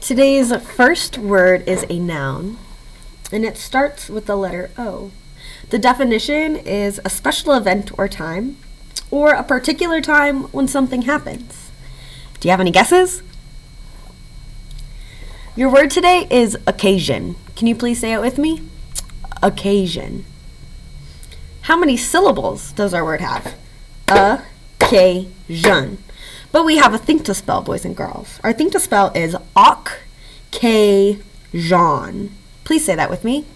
Today's first word is a noun, and it starts with the letter O. The definition is a special event or time, or a particular time when something happens. Do you have any guesses? Your word today is occasion. Can you please say it with me? Occasion. How many syllables does our word have? Occasion. But we have a think to spell, boys and girls. Our think to spell is occasion. Please say that with me.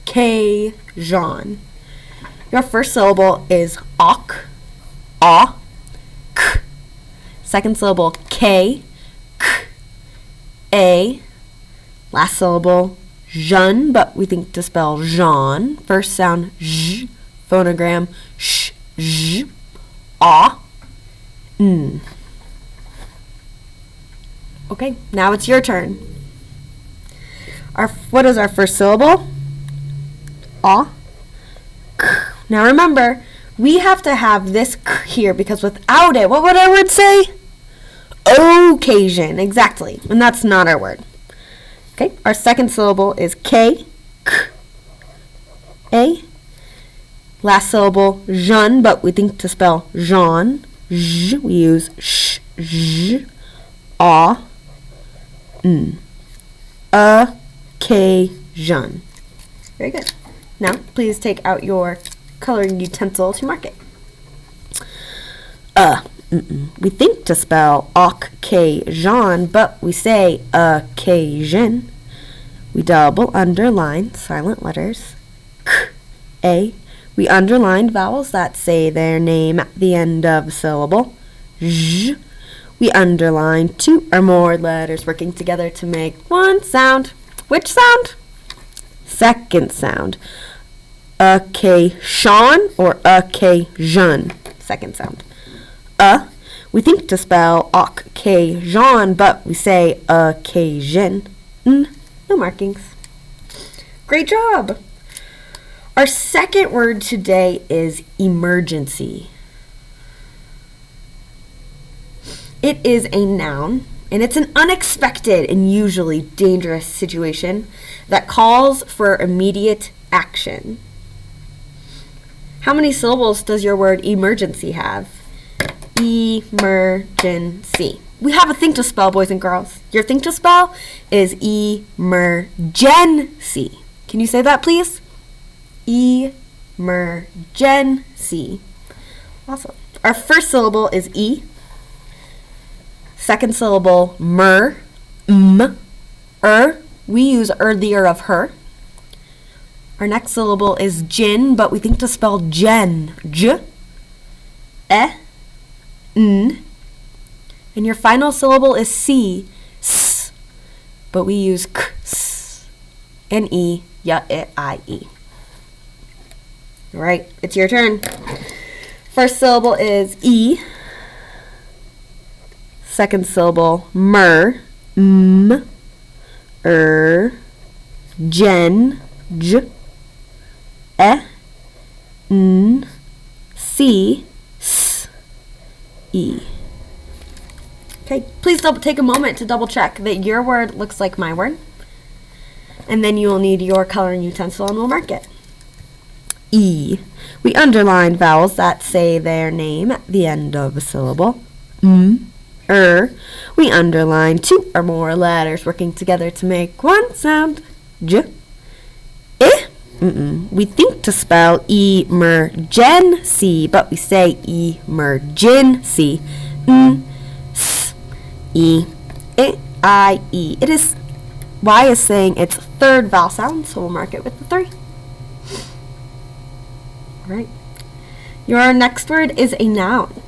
Occasion. Your first syllable is ok, a, k. Second syllable, k, a. Last syllable, jeune, but we think to spell Jean. First sound, j. Phonogram, sh, j, a, n. Okay, now it's your turn. What is our first syllable? A, k. Now remember, we have to have this k here because without it, what would our word say? Occasion, exactly. And that's not our word. Okay, our second syllable is K, K, A. Last syllable, jeune, but we think to spell Jean. J, we use sh, j, a, n. Occasion. Very good. Now, please take out your coloring utensil to mark it. We think to spell occasion, but we say occasion. We double underline silent letters. K, A. We underline vowels that say their name at the end of a syllable. J. We underline two or more letters working together to make one sound. Which sound? Second sound. Occasion or occasion. Second sound. We think to spell occasion, but we say occasion. No markings. Great job. Our second word today is emergency. It is a noun, and it's an unexpected and usually dangerous situation that calls for immediate action. How many syllables does your word emergency have? Emergency. We have a think to spell, boys and girls. Your think to spell is emergency. Can you say that, please? Emergency. Awesome. Our first syllable is E. Second syllable, mer, m, we use the of her. Our next syllable is gin, but we think to spell gen, j, e, n. And your final syllable is C, s, but we use k, s, and E, ya, I, E. All right, it's your turn. First syllable is E. Second syllable, mer, m, gen, j, e, n, c, s, e. Okay, please take a moment to double check that your word looks like my word. And then you will need your coloring utensil and we'll mark it. E. We underline vowels that say their name at the end of a syllable. M, we underline two or more letters working together to make one sound. J, I. We think to spell emergency, but we say emergency. N, s, e, I, e. It is Y is saying its third vowel sound, so we'll mark it with the 3. All right. Your next word is a noun.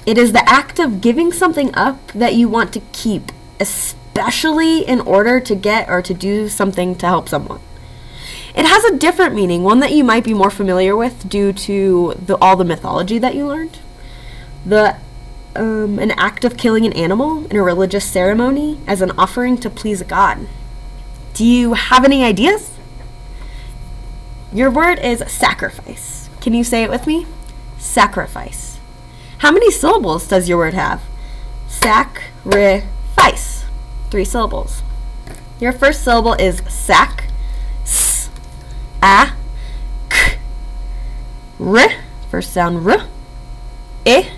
It is the act of giving something up that you want to keep, especially in order to get or to do something to help someone. It has a different meaning, one that you might be more familiar with due to all the mythology that you learned. An act of killing an animal in a religious ceremony as an offering to please God. Do you have any ideas? Your word is sacrifice. Can you say it with me? Sacrifice. How many syllables does your word have? Sacrifice. 3 syllables. Your first syllable is sack, s, a, k, r, first sound r, I,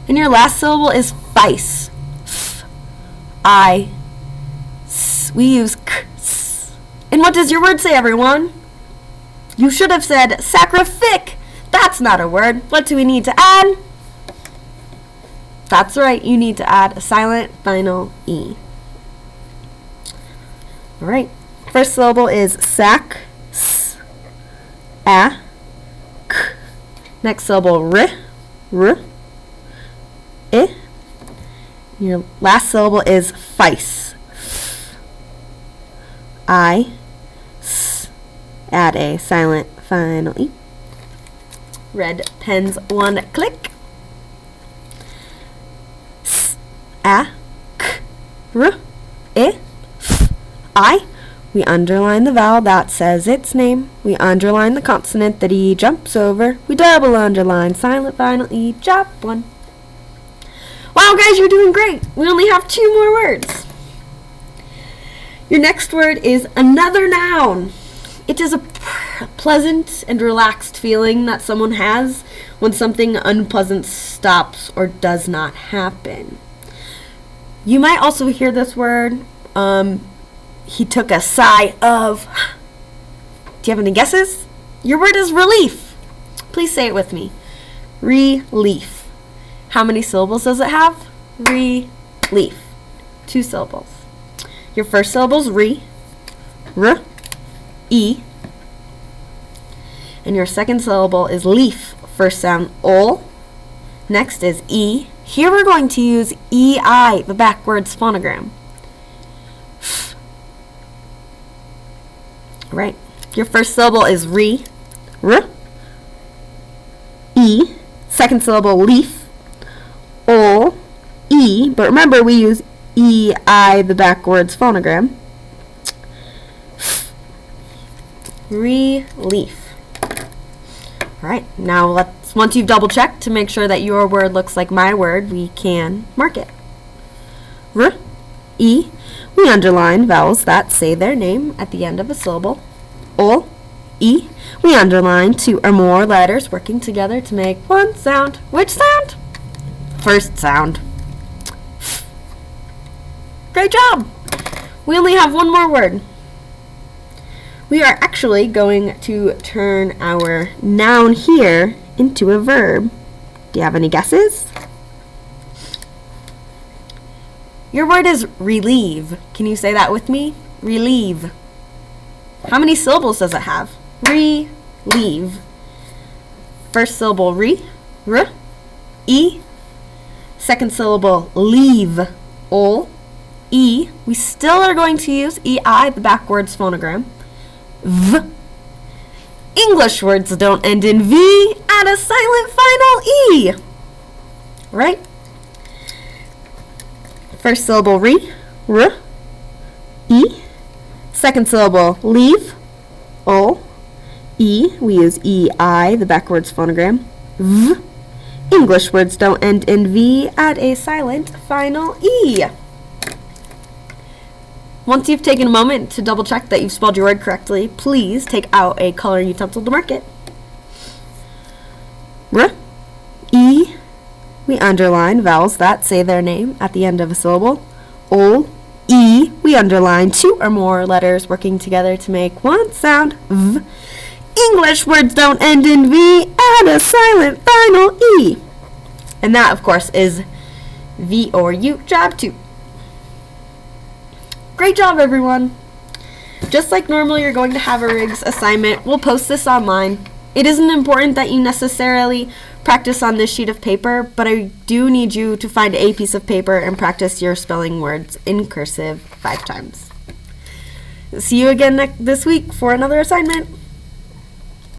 and your last syllable is face, f, I, s. We use k, s. And what does your word say, everyone? You should have said sacrific. That's not a word. What do we need to add? That's right, you need to add a silent final E. Alright, first syllable is sack, s, a, k. Next syllable, r, I. Your last syllable is face, f, I, s. Add a silent final E. Red pens, 1 click. S, a, k, r, I, f, I. We underline the vowel that says its name. We underline the consonant that E jumps over. We double underline silent final E. Job 1. Wow, guys, you're doing great. We only have 2 more words. Your next word is another noun. It is a pleasant and relaxed feeling that someone has when something unpleasant stops or does not happen. You might also hear this word, he took a sigh of. Do you have any guesses? Your word is relief. Please say it with me. Relief. How many syllables does it have? Relief. 2 syllables. Your first syllable is re, r, E. And your second syllable is leaf. First sound ol. Next is E. Here we're going to use EI, the backwards phonogram. F. Right. Your first syllable is re, r, E. Second syllable leaf, ol, E. But remember, we use EI, the backwards phonogram. Relief. Alright, now once you've double checked to make sure that your word looks like my word, we can mark it. R, E, we underline vowels that say their name at the end of a syllable. Ol, E, we underline 2 or more letters working together to make one sound. Which sound? First sound. Great job! We only have 1 more word. We are actually going to turn our noun here into a verb. Do you have any guesses? Your word is relieve. Can you say that with me? Relieve. How many syllables does it have? Relieve. First syllable re, r, E. Second syllable leave, ol, E. We still are going to use EI, the backwards phonogram. V. English words don't end in V. Add a silent final E. Right? First syllable re, r, E. Second syllable leave, ol, E. We use EI, the backwards phonogram. V. English words don't end in V. Add a silent final E. Once you've taken a moment to double check that you've spelled your word correctly, please take out a coloring utensil to mark it. R, E, we underline vowels that say their name at the end of a syllable. Ol, E, we underline 2 or more letters working together to make one sound. V. English words don't end in V. Add a silent final E. And that, of course, is V or U, job 2. Great job, everyone. Just like normal, you're going to have a Riggs assignment. We'll post this online. It isn't important that you necessarily practice on this sheet of paper, but I do need you to find a piece of paper and practice your spelling words in cursive 5 times. See you again this week for another assignment.